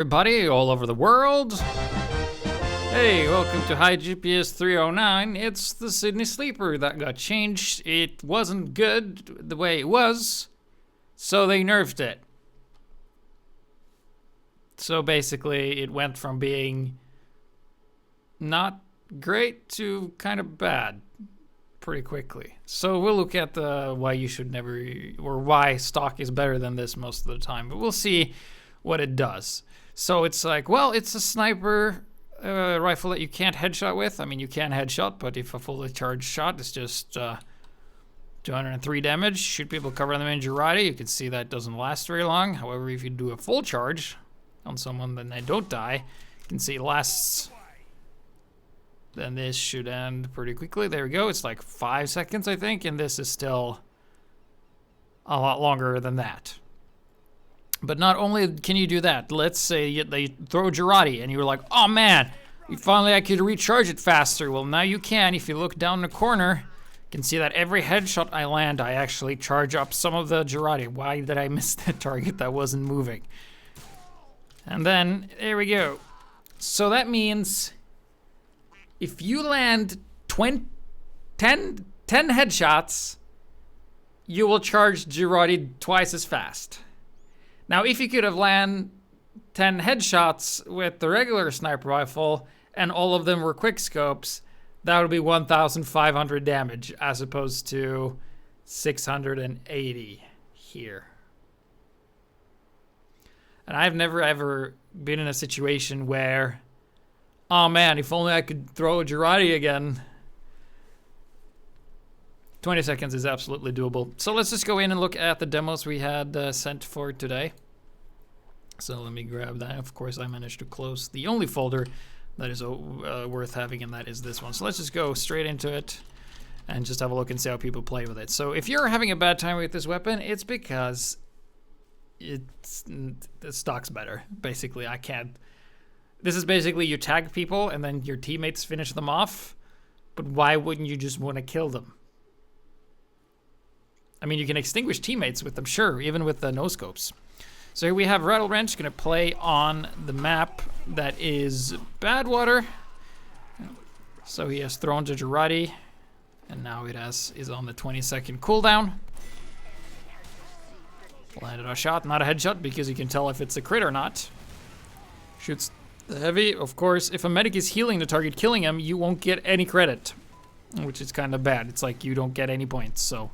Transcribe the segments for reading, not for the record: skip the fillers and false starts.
Everybody all over the world. Hey, welcome to HiGPS 309. It's the Sydney Sleeper that got changed. It wasn't good the way it was, so they nerfed it. So basically, it went from being not great to kind of bad pretty quickly. So we'll look at why you should never, or why stock is better than this most of the time. But we'll see what it does. So it's like, well, it's a sniper rifle that you can't headshot with. I mean, you can headshot, but if a fully charged shot is just 203 damage, shoot people, cover them in Girardi. You can see that doesn't last very long. However, if you do a full charge on someone, then they don't die. You can see it lasts. Then this should end pretty quickly. There we go. It's like 5 seconds, I think, and this is still a lot longer than that. But not only can you do that, let's say they throw Girardi and you're like, oh man, finally I could recharge it faster. Well, now you can. If you look down the corner, you can see that every headshot I land, I actually charge up some of the Girardi. Why did I miss that target that wasn't moving? And then, there we go. So that means if you land 10 headshots, you will charge Girardi twice as fast. Now, if you could have landed 10 headshots with the regular sniper rifle and all of them were quick scopes, that would be 1,500 damage as opposed to 680 here. And I've never ever been in a situation where, oh man, if only I could throw a Girardi again. 20 seconds is absolutely doable. So let's just go in and look at the demos we had sent for today. So let me grab that. Of course, I managed to close the only folder that is worth having, and that is this one. So let's just go straight into it and just have a look and see how people play with it. So if you're having a bad time with this weapon, it's because the stock's better. Basically, I can't. This is basically you tag people and then your teammates finish them off. But why wouldn't you just want to kill them? I mean, you can extinguish teammates with them, sure, even with the no-scopes. So here we have Rattle Wrench going to play on the map that is Badwater. So he has thrown to Girardi, and now it is on the 20-second cooldown. Landed a shot, not a headshot, because you can tell if it's a crit or not. Shoots the heavy. Of course, if a medic is healing the target, killing him, you won't get any credit, which is kind of bad. It's like you don't get any points, so...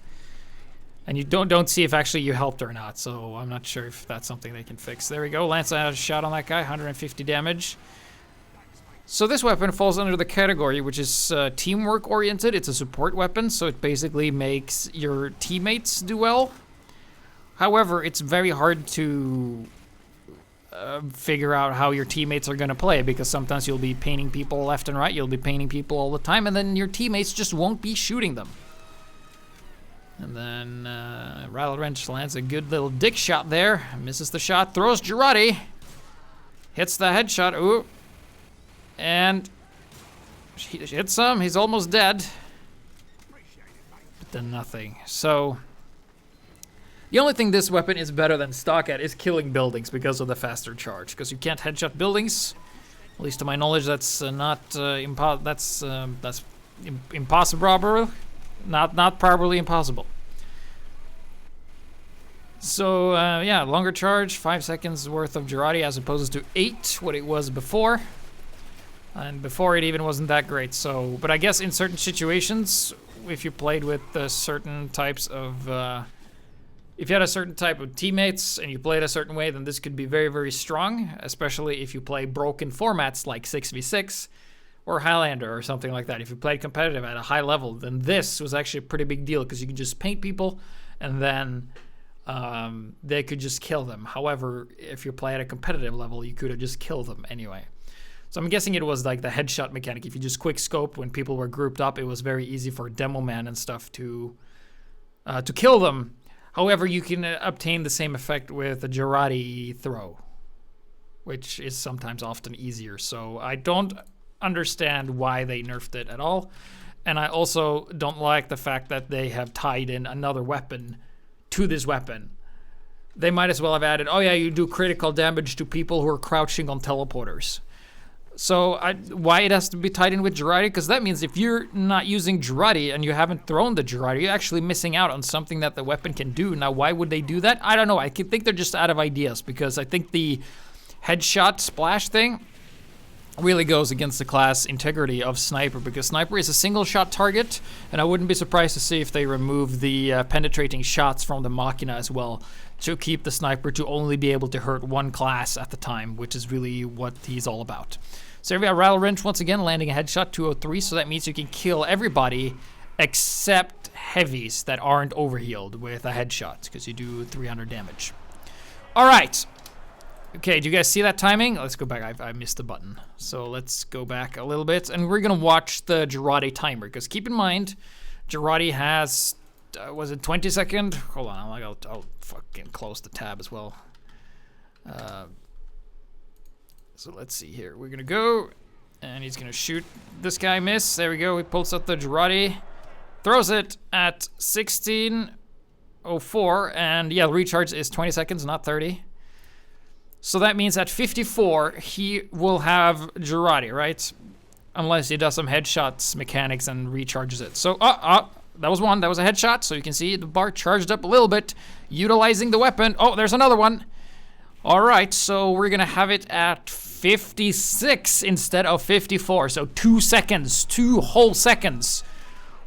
And you don't see if actually you helped or not, so I'm not sure if that's something they can fix. There we go, Lance had a shot on that guy, 150 damage. So this weapon falls under the category which is teamwork oriented. It's a support weapon, so it basically makes your teammates do well. However, it's very hard to figure out how your teammates are going to play, because sometimes you'll be painting people left and right, you'll be painting people all the time, and then your teammates just won't be shooting them. And then Rattle Wrench lands a good little dick shot there. Misses the shot, throws Girardi. Hits the headshot, ooh. And he hits him, he's almost dead. But then nothing. So, the only thing this weapon is better than stock at is killing buildings because of the faster charge. Because you can't headshot buildings. At least to my knowledge, that's impossible. Not properly impossible. So, yeah, longer charge, 5 seconds worth of Girardi as opposed to 8, what it was before. And before it even wasn't that great, so... But I guess in certain situations, if you played with certain types of... if you had a certain type of teammates and you played a certain way, then this could be very, very strong. Especially if you play broken formats like 6v6. Or Highlander or something like that. If you played competitive at a high level, then this was actually a pretty big deal because you can just paint people and then they could just kill them. However, if you play at a competitive level, you could have just killed them anyway. So I'm guessing it was like the headshot mechanic. If you just quick scope when people were grouped up, it was very easy for Demo Man and stuff to kill them. However, you can obtain the same effect with a Girardi throw, which is sometimes often easier. So I don't understand why they nerfed it at all, and I also don't like the fact that they have tied in another weapon to this weapon. they might as well have added, oh yeah, you do critical damage to people who are crouching on teleporters. So why it has to be tied in with Girardi? Because that means if you're not using Girardi and you haven't thrown the Girardi, you're actually missing out on something that the weapon can do. Now, why would they do that? I don't know. I think they're just out of ideas, because I think the headshot splash thing really goes against the class integrity of Sniper, because Sniper is a single shot target, and I wouldn't be surprised to see if they remove the penetrating shots from the Machina as well, to keep the Sniper to only be able to hurt one class at the time, which is really what he's all about. So here we have Rattle Wrench once again landing a headshot, 203, so that means you can kill everybody except heavies that aren't overhealed with a headshot, because you do 300 damage. Alright. Okay, do you guys see that timing? Let's go back. I missed the button. So let's go back a little bit, and we're going to watch the Girardi timer, because keep in mind, Girardi has, was it 20 second? Hold on, I'll fucking close the tab as well. So let's see here. We're going to go, and he's going to shoot this guy, miss. There we go. He pulls out the Girardi, throws it at 16:04, and yeah, the recharge is 20 seconds, not 30. So that means at 54, he will have Girardi, right? Unless he does some headshots mechanics and recharges it. So, that was one. That was a headshot. So you can see the bar charged up a little bit, utilizing the weapon. Oh, there's another one. All right, so we're going to have it at 56 instead of 54. So 2 seconds, 2 whole seconds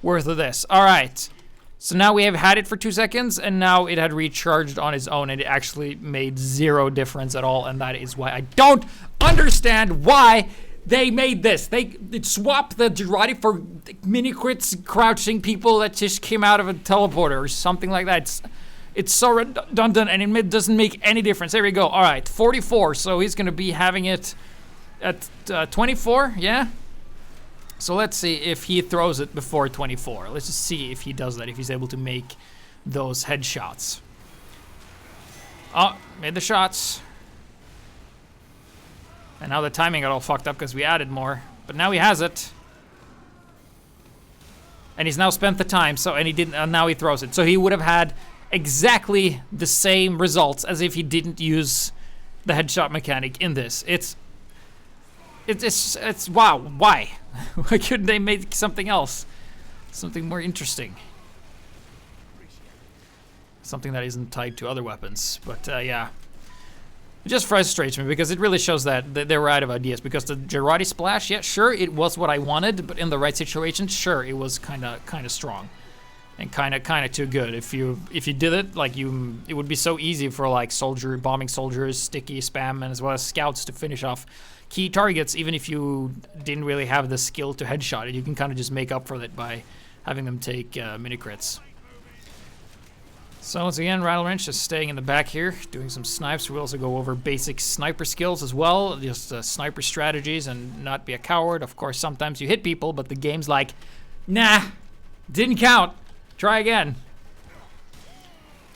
worth of this. All right. So now we have had it for 2 seconds, and now it had recharged on its own, and it actually made 0 difference at all, and that is why I don't understand why they made this. They swapped the Girardi for mini-crits crouching people that just came out of a teleporter or something like that. It's so redundant, and it doesn't make any difference. There we go. All right, 44, so he's going to be having it at 24, yeah? So let's see if he throws it before 24. Let's just see if he does that, if he's able to make those headshots. Oh, made the shots. And now the timing got all fucked up because we added more. But now he has it. And he's now spent the time, so, and he didn't, and now he throws it. So he would have had exactly the same results as if he didn't use the headshot mechanic in this. It's wow, why? Why couldn't they make something else? Something more interesting. Something that isn't tied to other weapons. But yeah. It just frustrates me because it really shows that they were out of ideas. Because the Girardi splash, yeah, sure, it was what I wanted, but in the right situation, sure, it was kind of strong. And kind of too good. If you did it, like it would be so easy for like bombing soldiers, sticky spam, and as well as scouts to finish off key targets, even if you didn't really have the skill to headshot it. You can kind of just make up for it by having them take mini crits. So once again, Rattle Wrench is staying in the back here, doing some snipes. We also go over basic sniper skills as well, just sniper strategies and not be a coward. Of course, sometimes you hit people, but the game's like, nah, didn't count. Try again.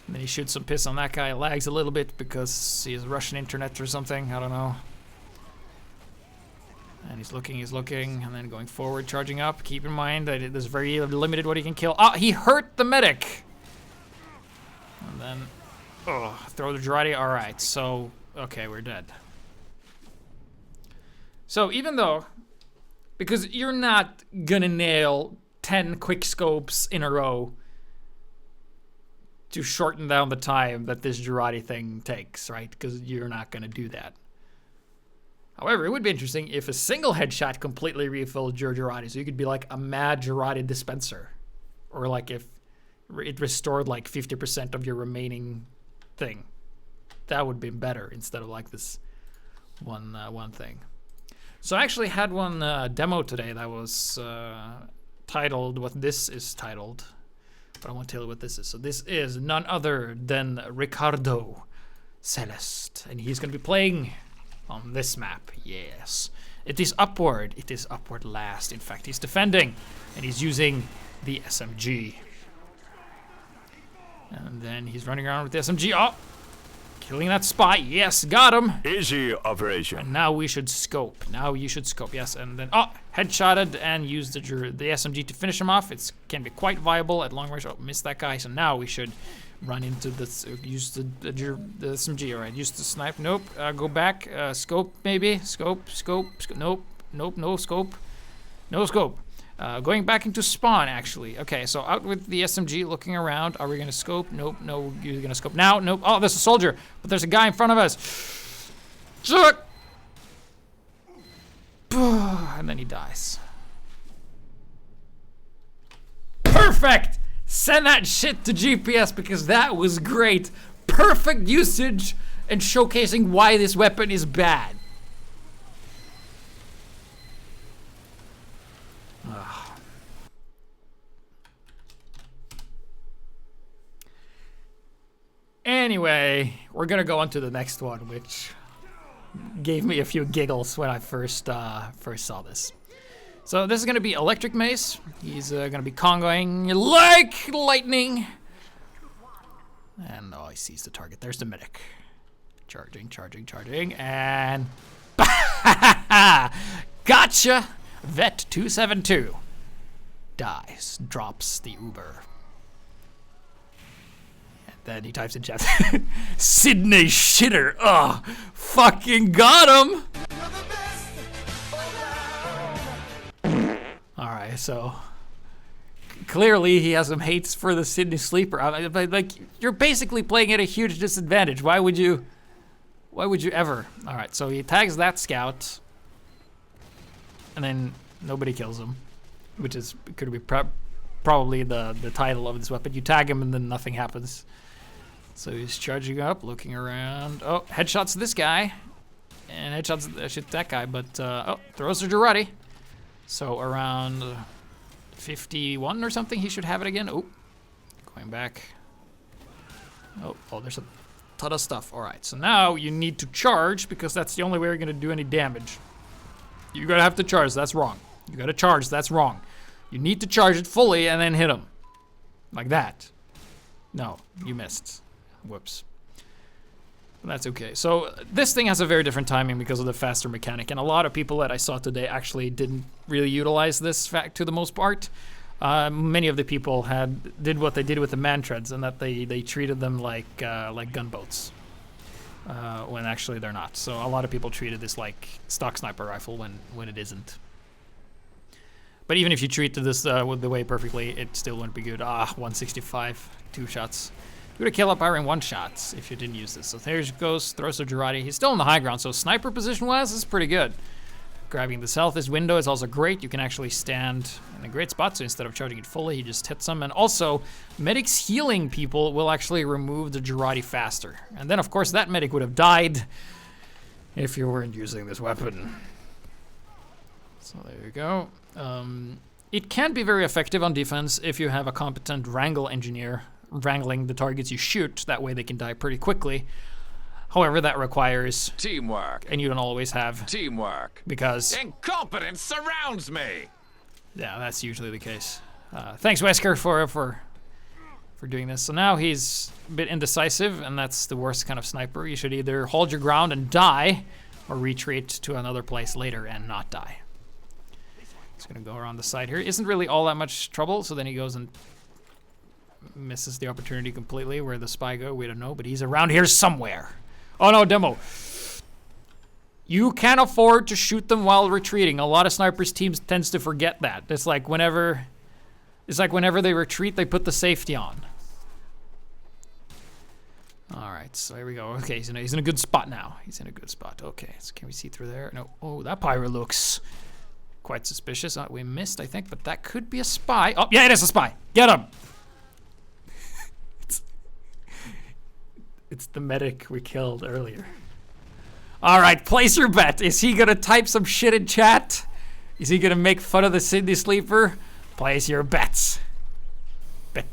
And then he shoots some piss on that guy. Lags a little bit because he has Russian internet or something. I don't know. And he's looking, and then going forward, charging up. Keep in mind that there's very limited what he can kill. Ah, he hurt the medic! And then, throw the Girardi. All right, so, okay, we're dead. So even though, because you're not gonna nail 10 quick scopes in a row to shorten down the time that this Girardi thing takes, right? Because you're not gonna do that. However, it would be interesting if a single headshot completely refilled your Girardi, so you could be like a mad Girardi dispenser. Or like if it restored like 50% of your remaining thing. That would be better instead of like this one thing. So I actually had one demo today that was titled what this is titled. But I won't tell you what this is. So this is none other than Ricardo Celeste. And he's going to be playing on this map, yes. It is upward. It is upward last. In fact, he's defending, and he's using the SMG. And then he's running around with the SMG. Oh, killing that spy. Yes, got him. Easy operation. And now we should scope. Now you should scope. Yes, and then headshotted and used the SMG to finish him off. It can be quite viable at long range. Oh, missed that guy. So now we should run into this. Use the SMG. All right, use the snipe. Nope. Go back. Scope maybe. Scope. Nope. No scope. No scope. Going back into spawn, actually. Okay, so out with the SMG, looking around. Are we gonna scope? Nope, no, you're gonna scope now. Nope. Oh, there's a soldier, but there's a guy in front of us. And then he dies. Perfect! Send that shit to GPS because that was great. Perfect usage and showcasing why this weapon is bad. Anyway, we're gonna go on to the next one, which gave me a few giggles when I first saw this. So this is gonna be Electric Mace. He's gonna be congoing like lightning. And oh, he sees the target. There's the medic. Charging, and gotcha! Vet 272 dies, drops the Uber. Then he types in chat, Sydney shitter. Oh, fucking got him. All right, so clearly he has some hates for the Sydney sleeper. Like, you're basically playing at a huge disadvantage. Why would you ever? All right, so he tags that scout, and then nobody kills him, which is could be probably the title of this weapon. You tag him and then nothing happens. So he's charging up, looking around. Oh, headshots this guy. And headshots shit that guy, but oh, throws a Girardi. So around 51 or something, he should have it again. Oh, going back. Oh, there's a ton of stuff. All right, so now you need to charge because that's the only way you're gonna do any damage. You're gonna have to charge, that's wrong. You gotta charge, that's wrong. You need to charge it fully and then hit him. Like that. No, you missed. Whoops. But that's okay. So this thing has a very different timing because of the faster mechanic, and a lot of people that I saw today actually didn't really utilize this fact to the most part. Many of the people did what they did with the man treads, and that they treated them like gunboats, when actually they're not. So a lot of people treated this like stock sniper rifle when it isn't. But even if you treated this with the way perfectly, it still wouldn't be good. 165, 2 shots. You would have killed up Iron 1 shots if you didn't use this. So there he goes, throws a Girardi. He's still in the high ground, so sniper position-wise, this is pretty good. Grabbing the south, this window is also great. You can actually stand in a great spot, so instead of charging it fully, he just hits them. And also, medics healing people will actually remove the Girardi faster. And then, of course, that medic would have died if you weren't using this weapon. So there you go. It can be very effective on defense if you have a competent wrangle engineer wrangling the targets you shoot. That way they can die pretty quickly. However, that requires teamwork, and you don't always have teamwork because incompetence surrounds me. Yeah, that's usually the case. Thanks, Wesker, for doing this. So now he's a bit indecisive, and that's the worst kind of sniper. You should either hold your ground and die, or retreat to another place later and not die. He's gonna go around the side here. Isn't really all that much trouble, so then he goes and misses the opportunity completely. Where the spy go, we don't know, but he's around here somewhere. Oh no, demo. You can't afford to shoot them while retreating. A lot of snipers teams tends to forget that. It's like whenever they retreat, they put the safety on. All right, so here we go. Okay, he's in a good spot now. He's in a good spot. Okay, so can we see through there? No. Oh, that pyro looks quite suspicious. We missed, I think, but that could be a spy. Oh, yeah, it is a spy. Get him. It's the medic we killed earlier. All right, place your bet. Is he gonna type some shit in chat? Is he gonna make fun of the Sydney sleeper? Place your bets. Bet.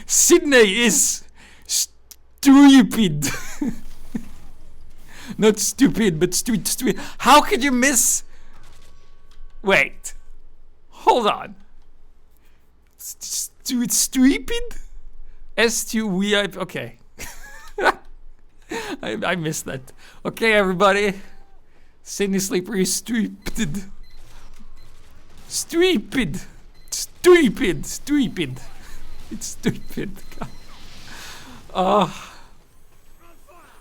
Sydney is stupid. Not stupid, but stupid. How could you miss? Wait. Hold on. Stupid? S-T-U-V-I... Okay. I missed that. Okay, everybody. Sydney Sleeper is stupid. Stupid. Stupid. Stupid. It's stupid. Oh.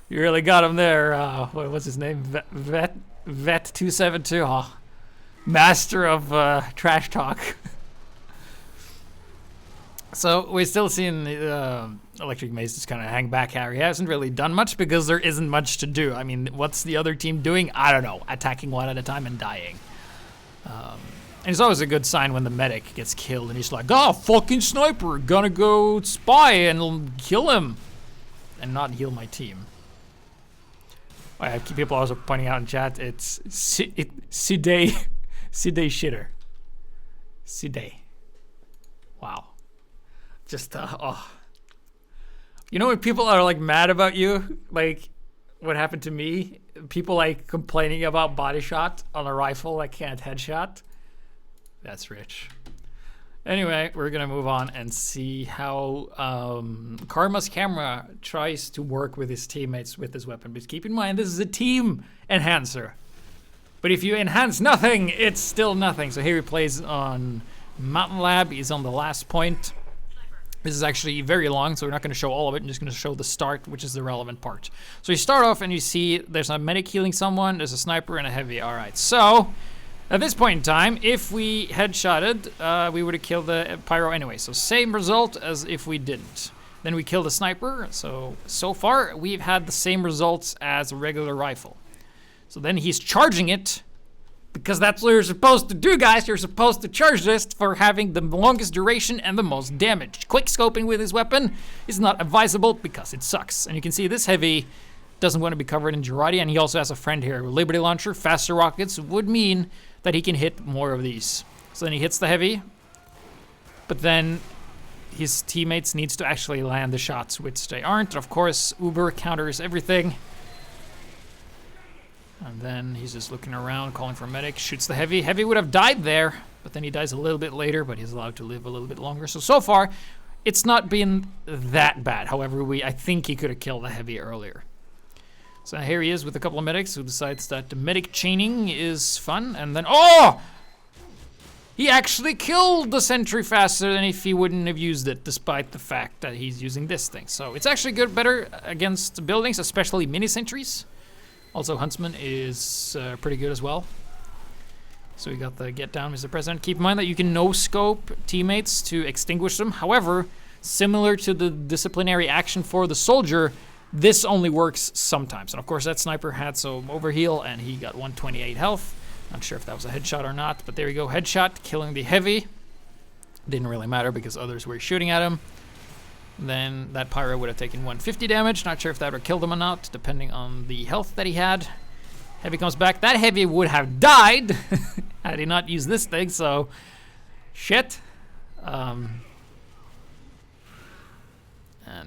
You really got him there. What's his name? Vet272. Oh. Master of trash talk. So we're still seeing Electric Mace just kind of hang back here. He hasn't really done much because there isn't much to do. I mean, what's the other team doing? I don't know. Attacking one at a time and dying. And it's always a good sign when the medic gets killed and he's like, oh, fucking sniper, gonna go spy and kill him. And not heal my team. I keep people also pointing out in chat, it's Sidey Shitter. Sidey. Wow. Just, oh. You know when people are like mad about you? Like what happened to me? People like complaining about body shot on a rifle that can't headshot. That's rich. Anyway, we're gonna move on and see how Karma's camera tries to work with his teammates with this weapon. But keep in mind, this is a team enhancer. But if you enhance nothing, it's still nothing. So here he plays on Mountain Lab. He's on the last point. This is actually very long, so we're not going to show all of it. I'm just going to show the start, which is the relevant part. So you start off and you see there's a medic healing someone, there's a sniper and a heavy. All right, so at this point in time, if we headshotted, we would have killed the pyro anyway. So same result as if we didn't. Then we kill the sniper. So far, we've had the same results as a regular rifle. So then he's charging it. Because that's what you're supposed to do, guys. You're supposed to charge this for having the longest duration and the most damage. Quick scoping with his weapon is not advisable because it sucks. And you can see this heavy doesn't want to be covered in Girardi, and he also has a friend here. Liberty Launcher, faster rockets would mean that he can hit more of these. So then he hits the heavy, but then his teammates needs to actually land the shots, which they aren't. Of course, Uber counters everything. And then he's just looking around, calling for medic, shoots the heavy. Heavy would have died there, but then he dies a little bit later, but he's allowed to live a little bit longer. So far, it's not been that bad. However, I think he could have killed the heavy earlier. So here he is with a couple of medics who decides that the medic chaining is fun. And then, oh! He actually killed the sentry faster than if he wouldn't have used it, despite the fact that he's using this thing. So it's actually better against buildings, especially mini sentries. Also, Huntsman is pretty good as well. So we got the get down, Mr. President. Keep in mind that you can no-scope teammates to extinguish them. However, similar to the disciplinary action for the soldier, this only works sometimes. And of course, that sniper had some overheal, and he got 128 health. Not sure if that was a headshot or not, but there you go. Headshot, killing the heavy. Didn't really matter because others were shooting at him. Then that pyro would have taken 150 damage. Not sure if that would have killed him or not, depending on the health that he had. Heavy comes back. That heavy would have died had he not used this thing, so shit. And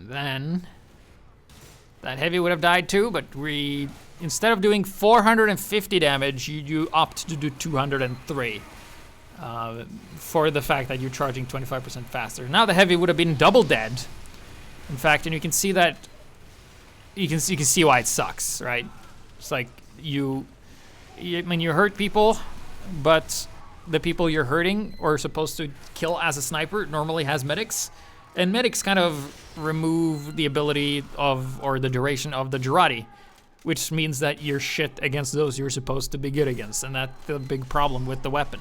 then that heavy would have died too, but instead of doing 450 damage, you opt to do 203. For the fact that you're charging 25% faster. Now the heavy would have been double dead. In fact, and you can see that you can see why it sucks, right? It's like you hurt people, but the people you're hurting or supposed to kill as a sniper normally has medics, and medics kind of remove the ability of or the duration of the Girardi, which means that you're shit against those you're supposed to be good against, and that's the big problem with the weapon.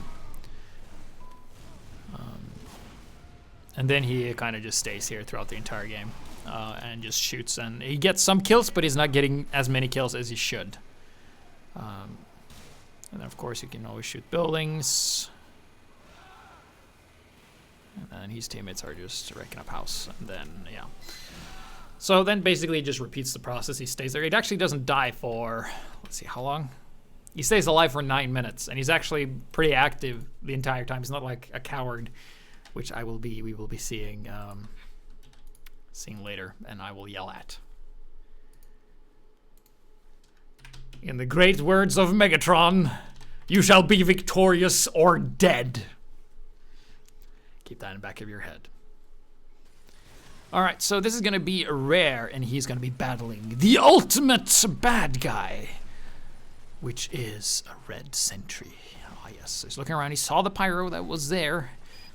And then he kind of just stays here throughout the entire game and just shoots. And he gets some kills, but he's not getting as many kills as he should. And then, of course, you can always shoot buildings. And then his teammates are just wrecking up house. And then, yeah. So then basically it just repeats the process. He stays there. It actually doesn't die for, let's see, how long? He stays alive for 9 minutes. And he's actually pretty active the entire time. He's not like a coward, which we will be seeing later, and I will yell at. In the great words of Megatron, you shall be victorious or dead. Keep that in the back of your head. All right, so this is going to be rare, and he's going to be battling the ultimate bad guy, which is a red sentry. Oh, yes. He's looking around. He saw the pyro that was there.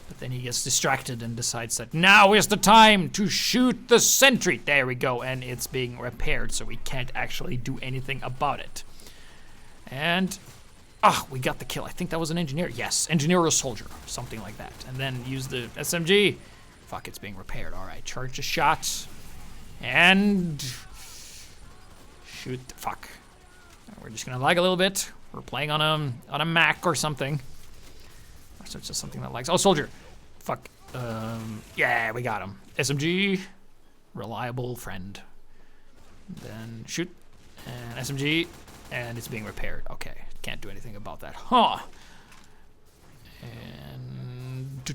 But then he gets distracted and decides that now is the time to shoot the sentry. There we go, and it's being repaired, so we can't actually do anything about it. And, we got the kill. I think that was an engineer. Yes, engineer or a soldier, something like that. And then use the SMG. Fuck, it's being repaired. All right, charge the shot. And shoot, fuck. We're just gonna lag a little bit. We're playing on a Mac or something. So it's just something that lags. Oh, soldier. Fuck. Yeah, we got him. SMG, reliable friend. Then shoot, and SMG, and it's being repaired. Okay, can't do anything about that. Huh. And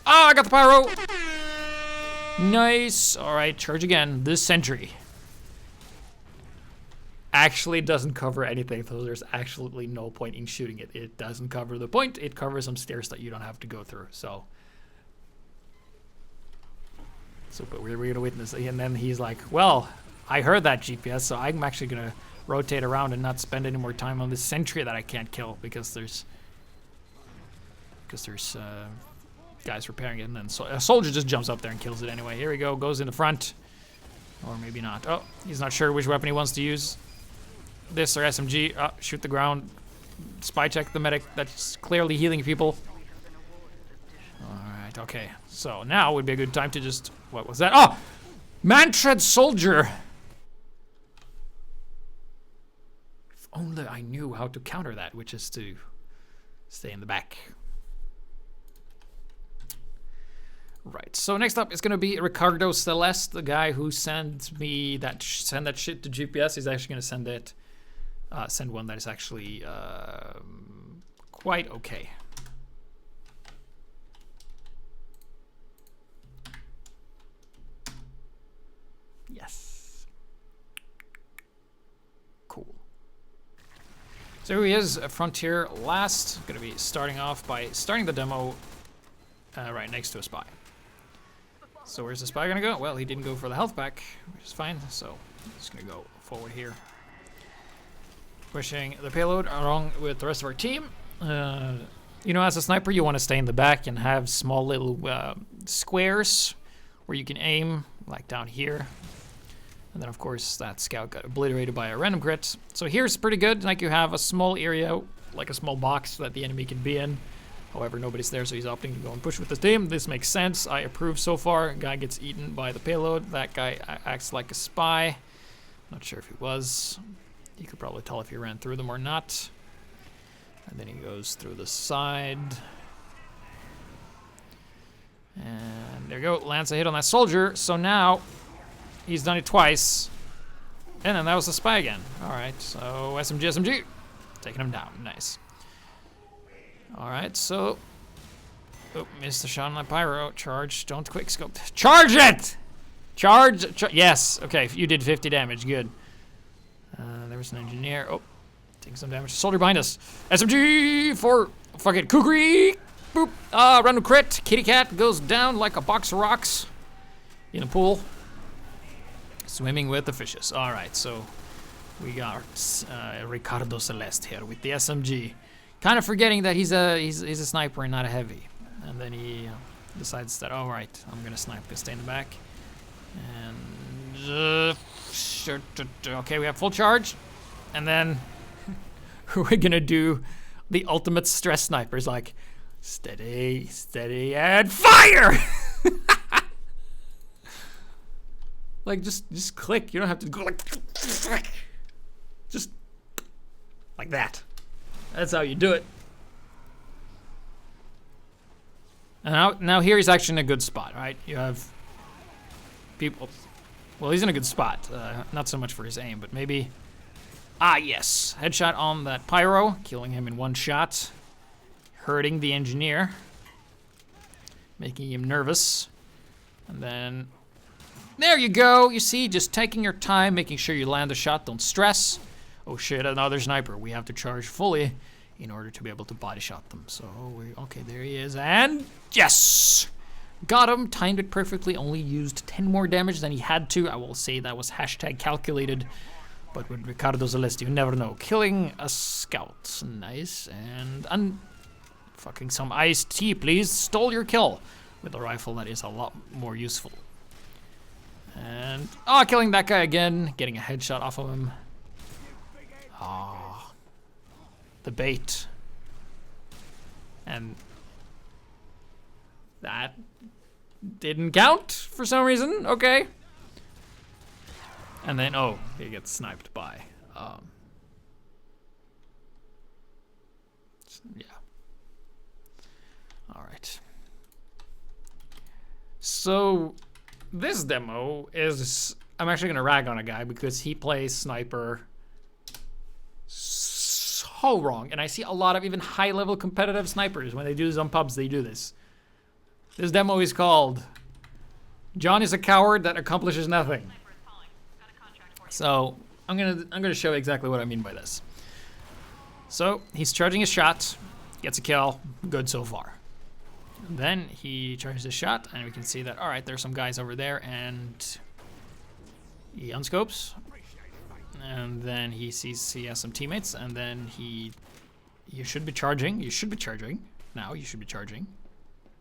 oh, I got the pyro. Nice. All right, charge again. This sentry actually doesn't cover anything, so there's absolutely no point in shooting it. It doesn't cover the point. It covers some stairs that you don't have to go through. So but we're gonna witness it. And then he's like, well, I heard that GPS, so I'm actually gonna rotate around and not spend any more time on this sentry that I can't kill because there's guys repairing it. And then a soldier just jumps up there and kills it anyway. Here we go, goes in the front, or maybe not. Oh, he's not sure which weapon he wants to use. This or SMG. Oh, shoot the ground. Spy check the medic that's clearly healing people. Alright, okay. So now would be a good time to just... What was that? Oh! Man-tread soldier! If only I knew how to counter that, which is to stay in the back. Right, so next up is gonna be Ricardo Celeste, the guy who sends me that shit to GPS. He's actually gonna send one that is actually quite okay. Yes. Cool. So here he is, Frontier last. Gonna be starting off by starting the demo right next to a spy. So where's the spy gonna go? Well, he didn't go for the health pack, which is fine. So he's gonna go forward here. Pushing the payload along with the rest of our team. You know, as a sniper, you want to stay in the back and have small little squares where you can aim, like down here. And then, of course, that scout got obliterated by a random crit. So here's pretty good. Like, you have a small area, like a small box that the enemy can be in. However, nobody's there, so he's opting to go and push with the team. This makes sense. I approve so far. Guy gets eaten by the payload. That guy acts like a spy. Not sure if he was. You could probably tell if he ran through them or not. And then he goes through the side. And there you go. Lands a hit on that soldier. So now he's done it twice. And then that was the spy again. Alright, so SMG. Taking him down. Nice. Alright, so... Oh, missed the shot on that pyro. Charge. Don't quick scope. Charge it! Charge. Yes. Okay, you did 50 damage. Good. There was an engineer. Oh, taking some damage. Soldier behind us. SMG for fucking Kukri. Boop. Random crit. Kitty cat goes down like a box of rocks in a pool. Swimming with the fishes. All right, so we got Ricardo Celeste here with the SMG. Kind of forgetting that he's a sniper and not a heavy. And then he decides that, all right, I'm gonna snipe this, stay in the back. And okay, we have full charge, and then we're gonna do the ultimate stress snipers, like steady, steady, and fire. Like just click. You don't have to go like just like that. That's how you do it. And now here he's actually in a good spot, right? You have people. Well, he's in a good spot. Not so much for his aim, but maybe... Ah, yes. Headshot on that pyro, killing him in one shot. Hurting the engineer. Making him nervous. And then... There you go! You see, just taking your time, making sure you land the shot, don't stress. Oh shit, another sniper. We have to charge fully in order to be able to body shot them. So, okay, there he is, and... Yes! Got him, timed it perfectly, only used 10 more damage than he had to. I will say that was hashtag calculated. But with Ricardo Celeste, you never know. Killing a scout. Nice. And Fucking some iced tea, please. Stole your kill. With a rifle that is a lot more useful. And, oh, killing that guy again. Getting a headshot off of him. Oh. The bait. And that didn't count for some reason. Okay. And then, oh, he gets sniped by. Yeah. All right. So this demo is, I'm actually gonna rag on a guy because he plays sniper so wrong. And I see a lot of even high level competitive snipers, when they do this on pubs, they do this. This demo is called John is a coward that accomplishes nothing. So I'm gonna show exactly what I mean by this. So he's charging his shot, gets a kill, good so far. And then he charges his shot, and we can see that, all right, there's some guys over there, and he unscopes. And then he sees he has some teammates, and then you should be charging. You should be charging. Now you should be charging.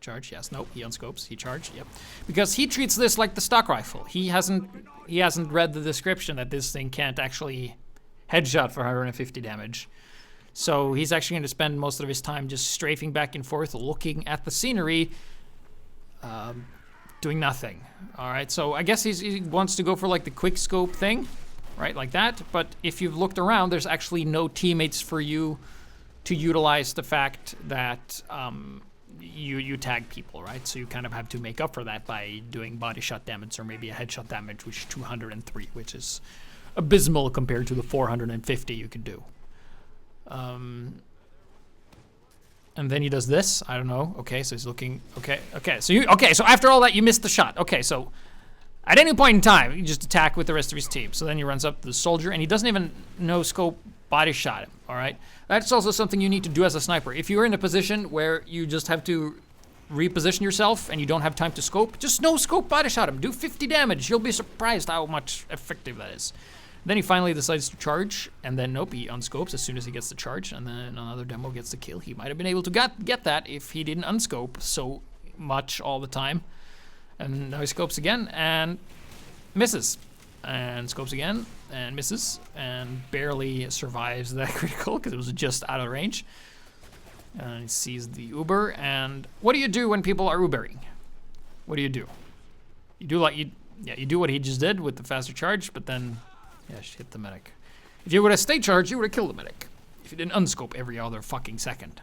Charge, yes, nope, he unscopes, he charged, yep. Because he treats this like the stock rifle. He hasn't read the description that this thing can't actually headshot for 150 damage. So he's actually going to spend most of his time just strafing back and forth, looking at the scenery, doing nothing. All right, so I guess he wants to go for like the quick scope thing, right, like that. But if you've looked around, there's actually no teammates for you to utilize the fact that you tag people, right? So you kind of have to make up for that by doing body shot damage or maybe a headshot damage, which is 203, which is abysmal compared to the 450 you can do. And then he does this. I don't know. Okay, so he's looking. Okay. So after all that, you missed the shot. Okay, so at any point in time, you just attack with the rest of his team. So then he runs up to the soldier, and he doesn't even no scope body shot him. All right, that's also something you need to do as a sniper. If you're in a position where you just have to reposition yourself and you don't have time to scope, just no scope body shot him. Do 50 damage. You'll be surprised how much effective that is. Then he finally decides to charge, and then nope, he unscopes as soon as he gets the charge, and then another demo gets the kill. He might have been able to get that if he didn't unscope so much all the time. And now he scopes again and misses, and scopes again and misses, and barely survives that critical because it was just out of range. And he sees the Uber, and what do you do when people are Ubering? What do? You do like you do what he just did with the faster charge, but then hit the medic. If you would have stayed charged, you would have killed the medic. If you didn't unscope every other fucking second.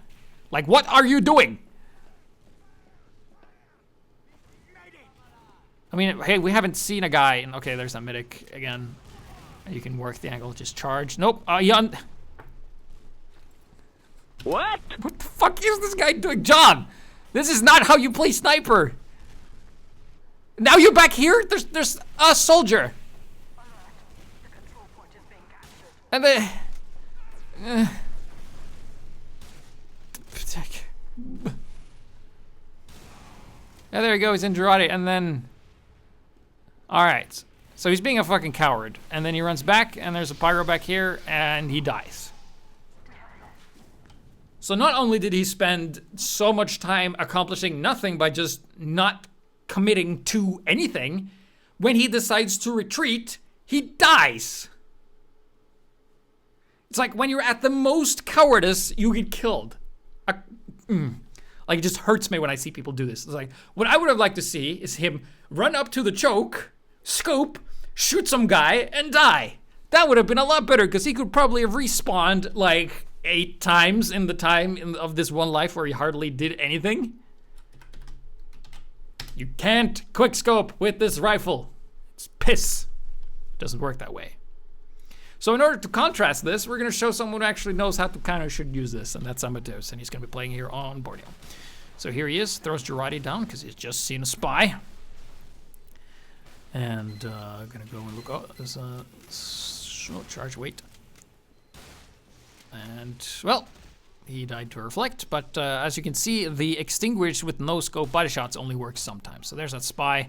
Like, what are you doing? I mean, hey, we haven't seen a guy. And okay, there's that medic again. You can work the angle, just charge. Nope. What? What the fuck is this guy doing? John, this is not how you play sniper. Now you're back here? There's a soldier. And then, yeah, there he goes in Girardi, and then, all right, so he's being a fucking coward, and then he runs back, and there's a pyro back here, and he dies. So not only did he spend so much time accomplishing nothing by just not committing to anything, when he decides to retreat, he dies. It's like when you're at the most cowardice, you get killed. Like, it just hurts me when I see people do this. It's like, what I would have liked to see is him run up to the choke, scope, shoot some guy, and die. That would have been a lot better, because he could probably have respawned like 8 times in the time of this one life where he hardly did anything. You can't quick scope with this rifle. It's piss. It doesn't work that way. So in order to contrast this, we're going to show someone who actually knows how to kind of should use this, and that's Amadeus, and he's going to be playing here on Borneo. So here he is, throws Girardi down because he's just seen a spy. And going to go and look, oh, there's a charge, wait. And, well, he died to reflect, but as you can see, the extinguish with no scope body shots only works sometimes. So there's that spy.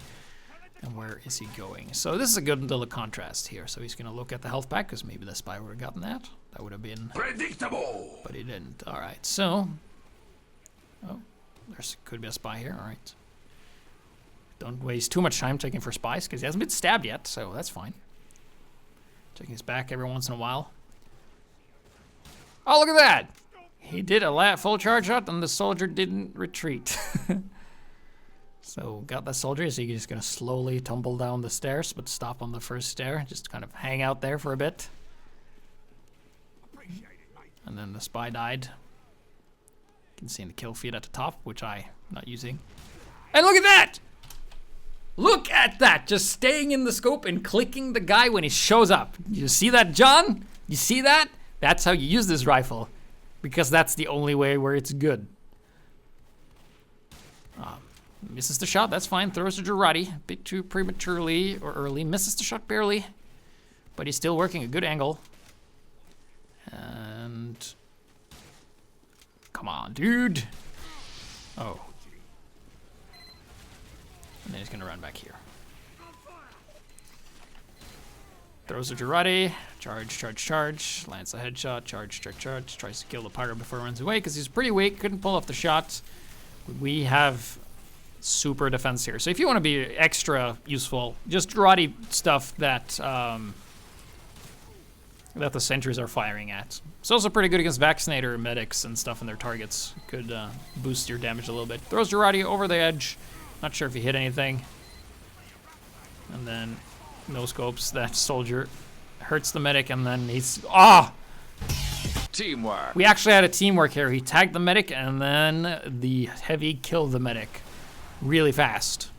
And where is he going? So this is a good little contrast here. So he's going to look at the health pack, because maybe the spy would have gotten that. That would have been predictable. But he didn't. All right, so Oh, there's could be a spy here. All right. Don't waste too much time checking for spies because he hasn't been stabbed yet, so that's fine. Checking his back every once in a while. Oh, look at that! He did a full charge shot and the soldier didn't retreat. So got that soldier, so he's just gonna slowly tumble down the stairs, but stop on the first stair. Just kind of hang out there for a bit. And then the spy died. You can see in the kill feed at the top, which I'm not using. And look at that! Look at that! Just staying in the scope and clicking the guy when he shows up. You see that, John? You see that? That's how you use this rifle. Because that's the only way where it's good. Misses the shot, that's fine. Throws to Girardi. A bit too prematurely or early. Misses the shot barely. But he's still working a good angle. And... come on, dude. Oh. And then he's gonna run back here. Throws to Girardi. Charge, charge, charge. Lands a headshot. Charge, charge, charge. Tries to kill the pyro before he runs away because he's pretty weak. Couldn't pull off the shot. We have super defense here. So if you want to be extra useful, just Girardi stuff that that the sentries are firing at. It's also pretty good against Vaccinator medics and stuff and their targets. Could boost your damage a little bit. Throws Girardi over the edge. Not sure if he hit anything. And then no scopes. That soldier hurts the medic, and then he's Teamwork. We actually had a teamwork here. He tagged the medic, and then the heavy killed the medic really fast.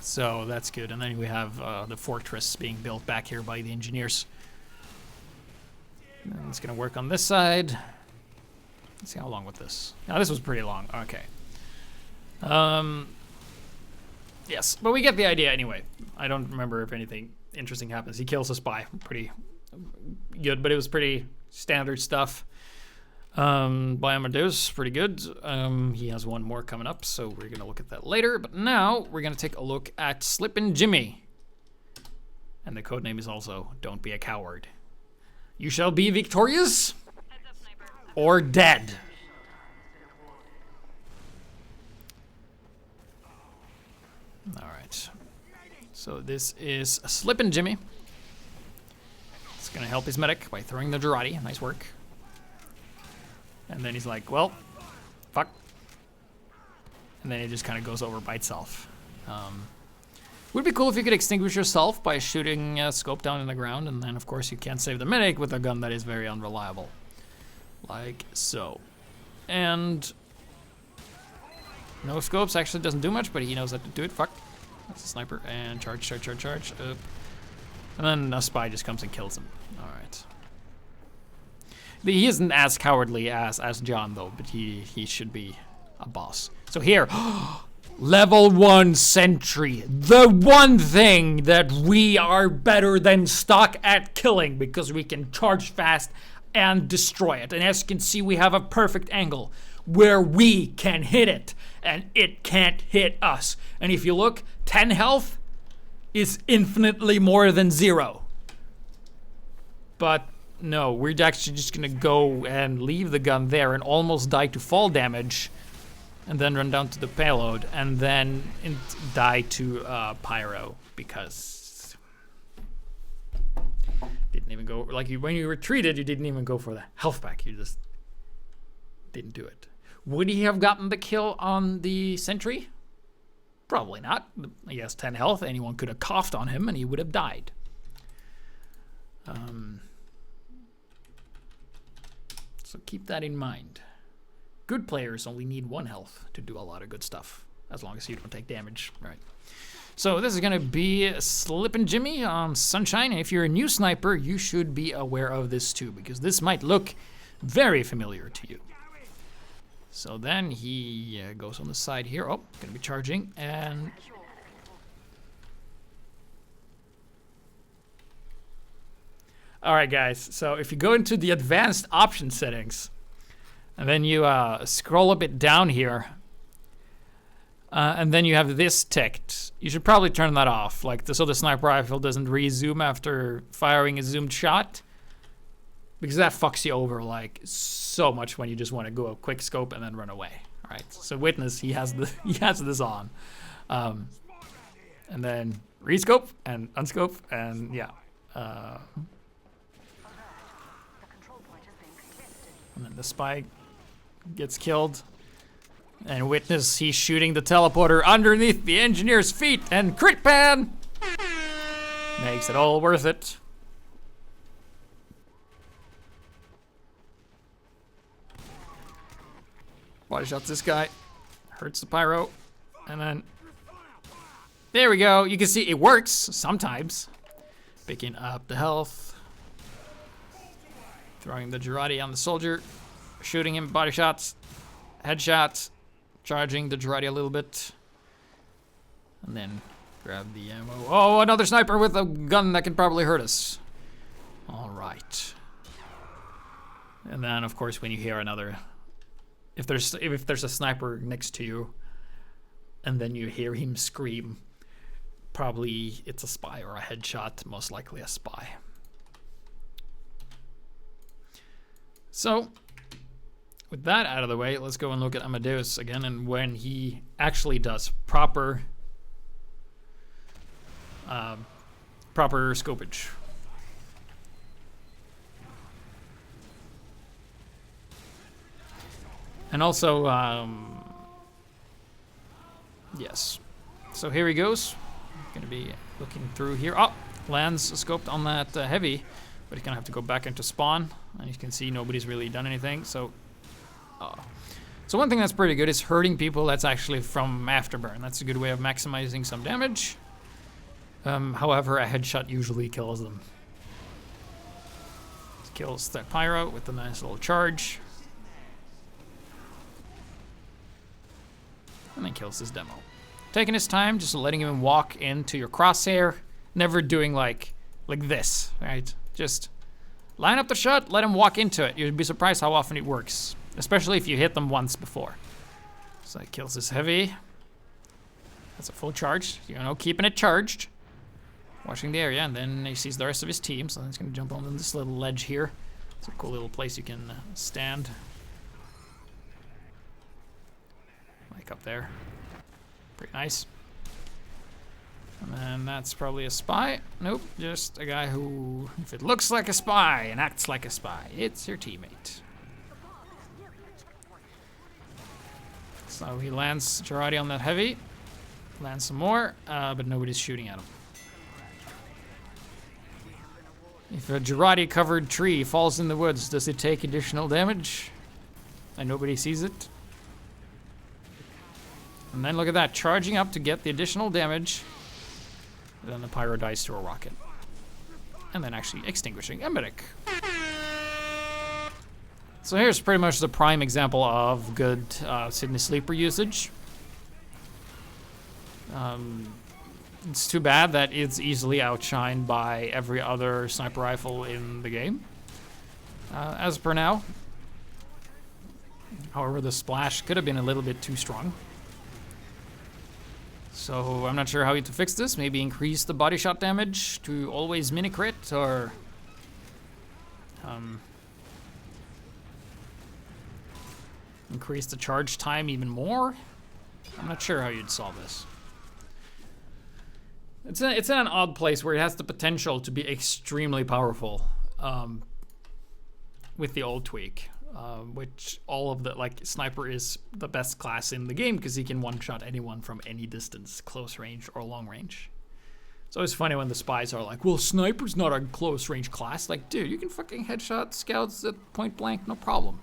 So that's good. And then we have the fortress being built back here by the engineers. And it's gonna work on this side. Let's see how long with this. Now this was pretty long. Okay. Yes, but we get the idea anyway. I don't remember if anything interesting happens. He kills a spy. Pretty good, but it was pretty standard stuff. By Amadeus, pretty good. He has one more coming up, so we're gonna look at that later. But now we're gonna take a look at Slippin' Jimmy. And the codename is also Don't Be a Coward. You shall be victorious or dead. All right. So this is Slippin' Jimmy. It's gonna help his medic by throwing the Girardi. Nice work. And then he's like, well, fuck. And then it just kind of goes over by itself. Would be cool if you could extinguish yourself by shooting a scope down in the ground, and then of course you can't save the medic with a gun that is very unreliable. Like so. And no scopes actually doesn't do much, but he knows how to do it. Fuck. That's a sniper. And charge, charge, charge, charge. Up. And then a spy just comes and kills him. Alright. He isn't as cowardly as John though, but he should be a boss. So here, level 1 sentry. The one thing that we are better than stock at killing because we can charge fast and destroy it. And as you can see, we have a perfect angle where we can hit it and it can't hit us. And if you look, 10 health is infinitely more than 0. But no, we're actually just gonna go and leave the gun there and almost die to fall damage, and then run down to the payload, and then die to pyro because didn't even go like when you retreated. You didn't even go for the health pack. You just didn't do it. Would he have gotten the kill on the sentry? Probably not. He has 10 health. Anyone could have coughed on him, and he would have died. So keep that in mind. Good players only need 1 health to do a lot of good stuff, as long as you don't take damage, right? So this is gonna be Slippin' Jimmy on Sunshine, and if you're a new sniper, you should be aware of this too, because this might look very familiar to you. So then he goes on the side here. Oh, gonna be charging, and all right, guys. So if you go into the advanced option settings, and then you scroll a bit down here, and then you have this ticked. You should probably turn that off, like so the sniper rifle doesn't re-zoom after firing a zoomed shot, because that fucks you over like so much when you just want to go a quick scope and then run away. All right, so witness, he has this on, and then rescope and unscope, and yeah, and then the spy gets killed, and witness, he's shooting the teleporter underneath the engineer's feet, and crit pan makes it all worth it. Body shots this guy, hurts the pyro, and then there we go. You can see it works sometimes. Picking up the health, throwing the Girardi on the soldier, shooting him, body shots, headshots, charging the Girardi a little bit, and then grab the ammo. Oh, another sniper with a gun that can probably hurt us. All right. And then, of course, when you hear another, if there's a sniper next to you, and then you hear him scream, probably it's a spy or a headshot, most likely a spy. So, with that out of the way, let's go and look at Amadeus again, and when he actually does proper scopage. And also, yes. So here he goes. Gonna be looking through here. Oh, lands scoped on that heavy, but he's gonna have to go back into spawn, and you can see nobody's really done anything. So, so one thing that's pretty good is hurting people. That's actually from afterburn. That's a good way of maximizing some damage. However, a headshot usually kills them. Kills that pyro with a nice little charge. And then kills his demo. Taking his time, just letting him walk into your crosshair. Never doing like this, right? Just line up the shot, let him walk into it. You'd be surprised how often it works. Especially if you hit them once before. So that kills his heavy. That's a full charge. You know, keeping it charged. Watching the area, and then he sees the rest of his team, so he's gonna jump on this little ledge here. It's a cool little place you can stand. Like up there. Pretty nice. And then that's probably a spy. Nope, just a guy who, if it looks like a spy and acts like a spy, it's your teammate. So he lands Girardi on that heavy. Lands some more, but nobody's shooting at him. If a Girardi covered tree falls in the woods, does it take additional damage? And nobody sees it. And then look at that, charging up to get the additional damage. And then the pyro dies to a rocket. And then actually extinguishing a medic. So here's pretty much the prime example of good Sydney Sleeper usage. It's too bad that it's easily outshined by every other sniper rifle in the game. As per now. However, the splash could have been a little bit too strong. So I'm not sure how to fix this. Maybe increase the body shot damage to always mini crit, or increase the charge time even more. I'm not sure how you'd solve this. It's in an odd place where it has the potential to be extremely powerful with the old tweak, which all of the, like, sniper is the best class in the game because he can one-shot anyone from any distance, close range or long range. It's always funny when the spies are like, well, sniper's not a close range class. Like, dude, you can fucking headshot scouts at point blank, no problem.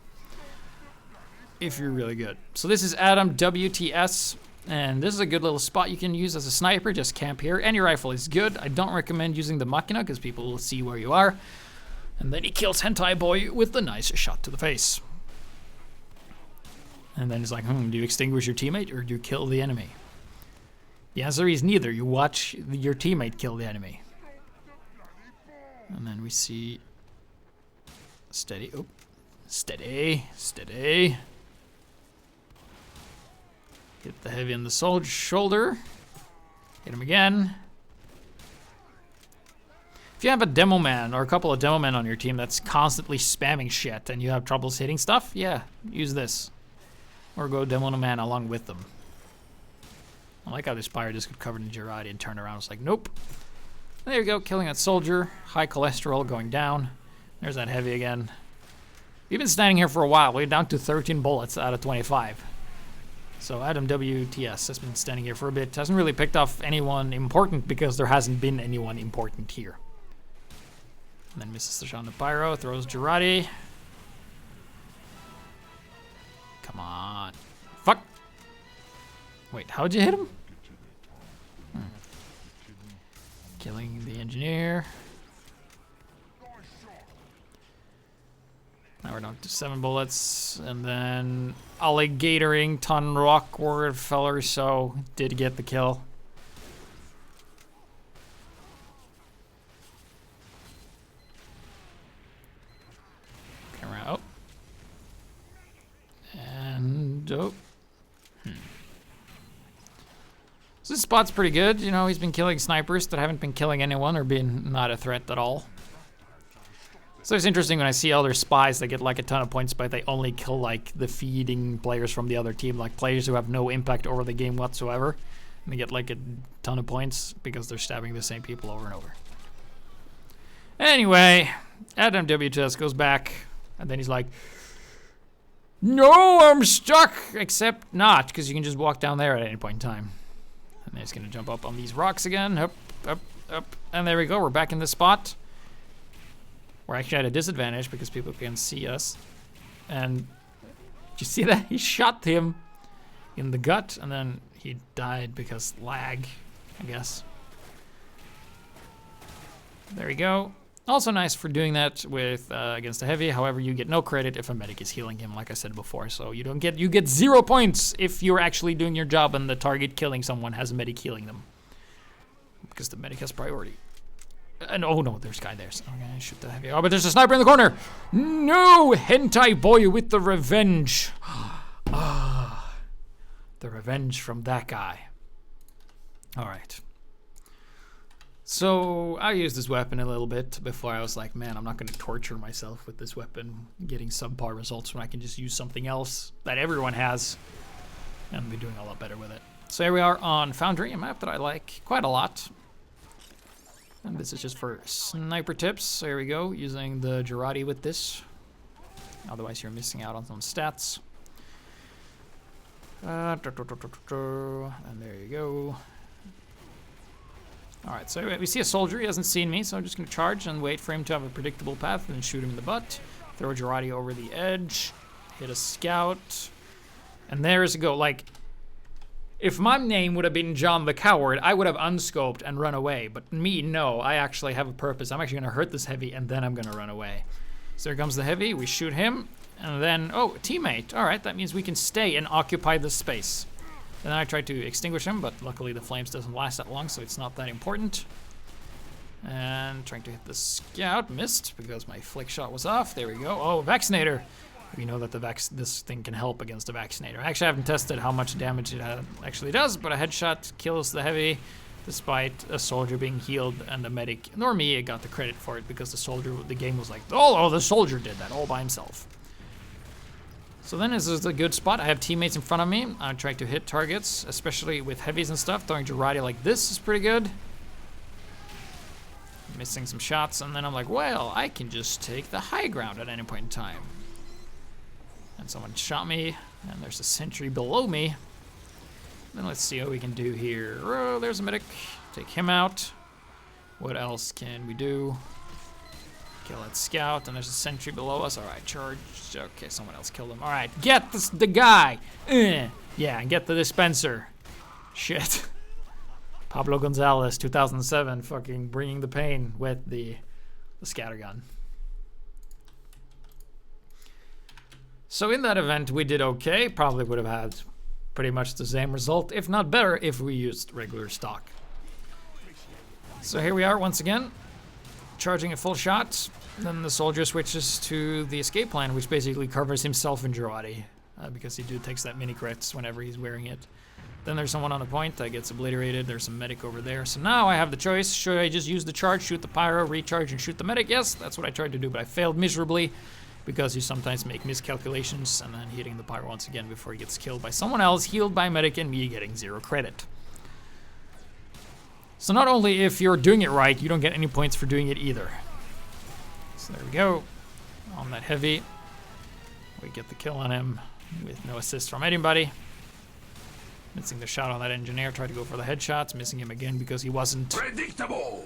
If you're really good. So this is Adam WTS. And this is a good little spot you can use as a sniper. Just camp here. Any rifle is good. I don't recommend using the Machina because people will see where you are. And then he kills Hentai Boy with a nice shot to the face. And then he's like, do you extinguish your teammate or do you kill the enemy? The answer is neither. You watch your teammate kill the enemy. And then we see... Steady. Oh. Steady. Steady. Hit the heavy on the shoulder. Hit him again. If you have a demo man or a couple of demo men on your team that's constantly spamming shit and you have troubles hitting stuff, yeah, use this. or go Demon Man along with them. I like how this Pyro just got covered in Girardi and turned around. It's like, nope. There you go, killing that soldier. High cholesterol going down. There's that heavy again. We've been standing here for a while. We're down to 13 bullets out of 25. So Adam WTS has been standing here for a bit. Hasn't really picked off anyone important because there hasn't been anyone important here. And then misses the shot on the Pyro. Throws Girardi. Come on. Fuck. Wait, how'd you hit him? Killing the engineer. Now we're down to 7 bullets. And then alligatoring ton rockward feller so did get the kill. Come around. Oh. And oh. So this spot's pretty good. You know, he's been killing snipers that haven't been killing anyone or been not a threat at all. So it's interesting when I see other spies that get like a ton of points, but they only kill like the feeding players from the other team, like players who have no impact over the game whatsoever. And they get like a ton of points because they're stabbing the same people over and over. Anyway, Adam WTS goes back, and then he's like, no, I'm stuck! Except not, because you can just walk down there at any point in time. And then he's going to jump up on these rocks again. Up, up, up. And there we go. We're back in this spot. We're actually at a disadvantage because people can see us. And did you see that? He shot him in the gut, and then he died because lag, I guess. There we go. Also nice for doing that with against a heavy. However, you get no credit if a medic is healing him, like I said before. So you get 0 points if you're actually doing your job and the target killing someone has a medic healing them, because the medic has priority. And oh no, there's a guy there. So I'm gonna shoot the heavy. Oh, but there's a sniper in the corner. No, hentai boy with the revenge. Ah, the revenge from that guy. All right. So I used this weapon a little bit before. I was like, man, I'm not going to torture myself with this weapon, getting subpar results when I can just use something else that everyone has and be doing a lot better with it. So here we are on Foundry, a map that I like quite a lot. And this is just for sniper tips. So here we go, using the Girardi with this. Otherwise you're missing out on some stats. And there you go. Alright, so we see a soldier. He hasn't seen me, so I'm just going to charge and wait for him to have a predictable path and then shoot him in the butt. Throw a Girardi over the edge. Hit a scout. And there's a go. Like, if my name would have been John the Coward, I would have unscoped and run away. But me, no. I actually have a purpose. I'm actually going to hurt this heavy, and then I'm going to run away. So here comes the heavy. We shoot him. And then, oh, teammate. Alright, that means we can stay and occupy this space. And then I tried to extinguish him, but luckily the flames doesn't last that long, so it's not that important. And trying to hit the scout, missed because my flick shot was off. There we go. Oh, vaccinator. We know that this thing can help against a vaccinator. I actually haven't tested how much damage it actually does, but a headshot kills the heavy, despite a soldier being healed and the medic, nor me, it got the credit for it because the game was like, oh, the soldier did that all by himself. So then this is a good spot. I have teammates in front of me. I'm trying to hit targets, especially with heavies and stuff. Throwing Girardi like this is pretty good. Missing some shots, and then I'm like, well, I can just take the high ground at any point in time. And someone shot me, and there's a sentry below me. Then let's see what we can do here. Oh, there's a medic. Take him out. What else can we do? Kill that scout, and there's a sentry below us. Alright, charge. Okay, someone else killed him. Alright, get the guy! Yeah, and get the dispenser. Shit. Pablo Gonzalez, 2007, fucking bringing the pain with the scattergun. So in that event, we did okay. Probably would have had pretty much the same result, if not better, if we used regular stock. So here we are once again. Charging a full shot, then the soldier switches to the escape plan, which basically covers himself in Girardi, because he takes that mini crits whenever he's wearing it. Then there's someone on the point that gets obliterated. There's a medic over there. So now I have the choice. Should I just use the charge, shoot the pyro, recharge, and shoot the medic? Yes, that's what I tried to do, but I failed miserably. because you sometimes make miscalculations and then hitting the pyro once again before he gets killed by someone else, healed by medic, and me getting 0 credit. So not only if you're doing it right, you don't get any points for doing it either. So there we go. On that heavy, we get the kill on him with no assist from anybody. Missing the shot on that engineer, tried to go for the headshots, missing him again because he wasn't Predictable.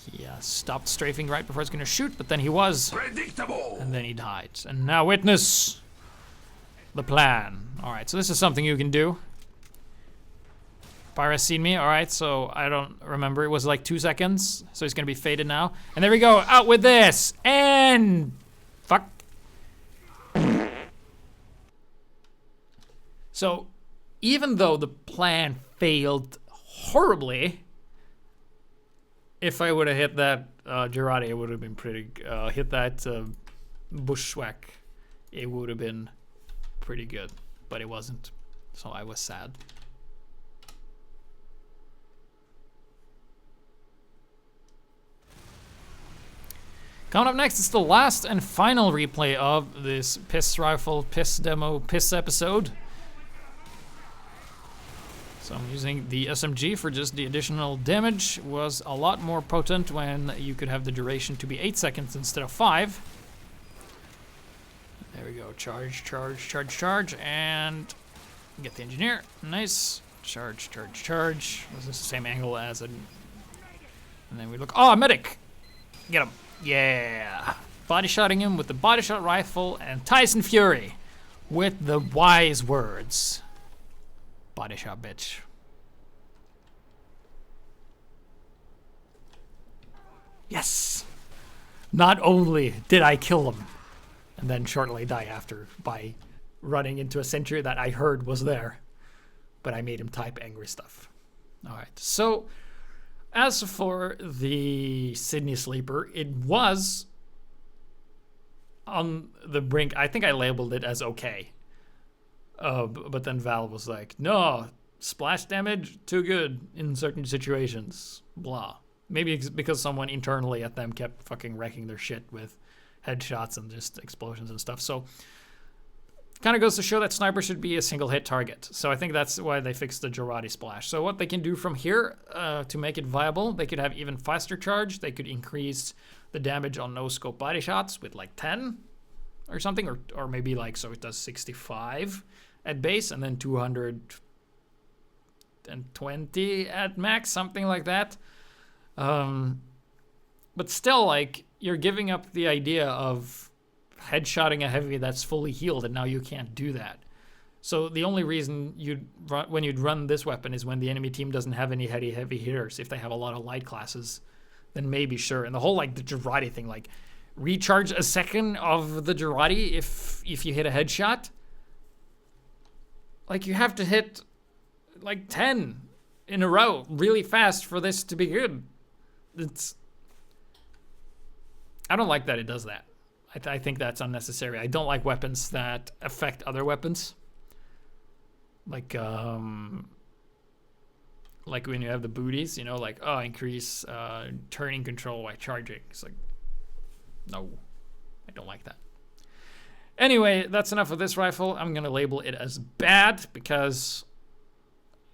He stopped strafing right before he was going to shoot, but then he was. Predictable. And then he died. And now witness the plan. Alright, so this is something you can do. Pyro's seen me. Alright, so I don't remember. It was like 2 seconds. So he's going to be faded now. And there we go. Out with this. And... fuck. So, even though the plan failed horribly... If I would have hit that Girardi, it would have been pretty... hit that bushwhack, it would have been pretty good. But it wasn't. So I was sad. Coming up next is the last and final replay of this piss rifle, piss demo, piss episode. So I'm using the SMG for just the additional damage. Was a lot more potent when you could have the duration to be 8 seconds instead of 5. There we go. Charge, charge, charge, charge, and get the engineer. Nice. Charge, charge, charge. This is the same angle as a... And then we look... Oh, medic! Get him. Yeah. Body shotting him with the body shot rifle, and Tyson Fury with the wise words. Body shot, bitch. Yes! Not only did I kill him, and then shortly die after by running into a sentry that I heard was there, but I made him type angry stuff. Alright, so as for the Sydney Sleeper, it was on the brink. I think I labeled it as okay. But then Valve was like, no, splash damage, too good in certain situations, blah. Maybe it's because someone internally at them kept fucking wrecking their shit with headshots and just explosions and stuff. So, kind of goes to show that sniper should be a single hit target. So I think that's why they fixed the Girardi splash. So what they can do from here to make it viable, they could have even faster charge. They could increase the damage on no scope body shots with like 10 or something, or maybe like, so it does 65 at base and then 220 at max, something like that. But still, like, you're giving up the idea of headshotting a heavy that's fully healed, and now you can't do that. So the only reason when you'd run this weapon is when the enemy team doesn't have any heavy hitters. If they have a lot of light classes, then maybe sure. And the whole like the Girardi thing, like recharge a second of the Girardi if you hit a headshot. Like you have to hit like 10 in a row really fast for this to be good. I don't like that it does that. I think that's unnecessary. I don't like weapons that affect other weapons. Like when you have the booties, you know, like, oh, increase turning control while charging. It's like, no, I don't like that. Anyway, that's enough of this rifle. I'm going to label it as bad because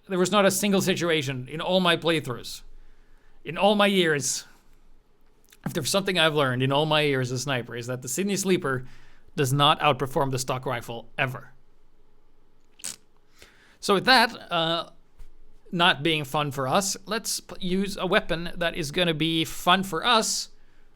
there was not a single situation in all my playthroughs, in all my years. If there's something I've learned in all my years as a sniper, is that the Sydney Sleeper does not outperform the stock rifle ever. So with that, not being fun for us, let's use a weapon that is going to be fun for us,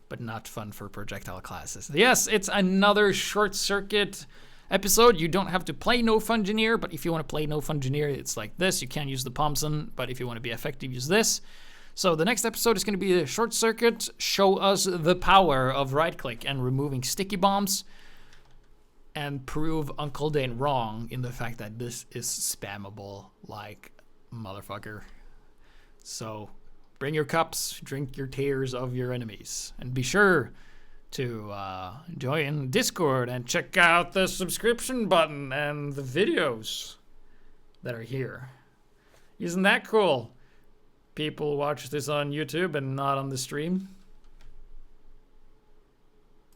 but not fun for projectile classes. Yes, it's another short circuit episode. You don't have to play No Fungineer, but if you want to play No Fungineer, it's like this. You can use the Pomson, but if you want to be effective, use this. So the next episode is going to be a short circuit. Show us the power of right-click and removing sticky bombs, and prove Uncle Dane wrong in the fact that this is spammable like motherfucker. So bring your cups, drink your tears of your enemies, and be sure to join Discord and check out the subscription button and the videos that are here. Isn't that cool? People watch this on YouTube and not on the stream.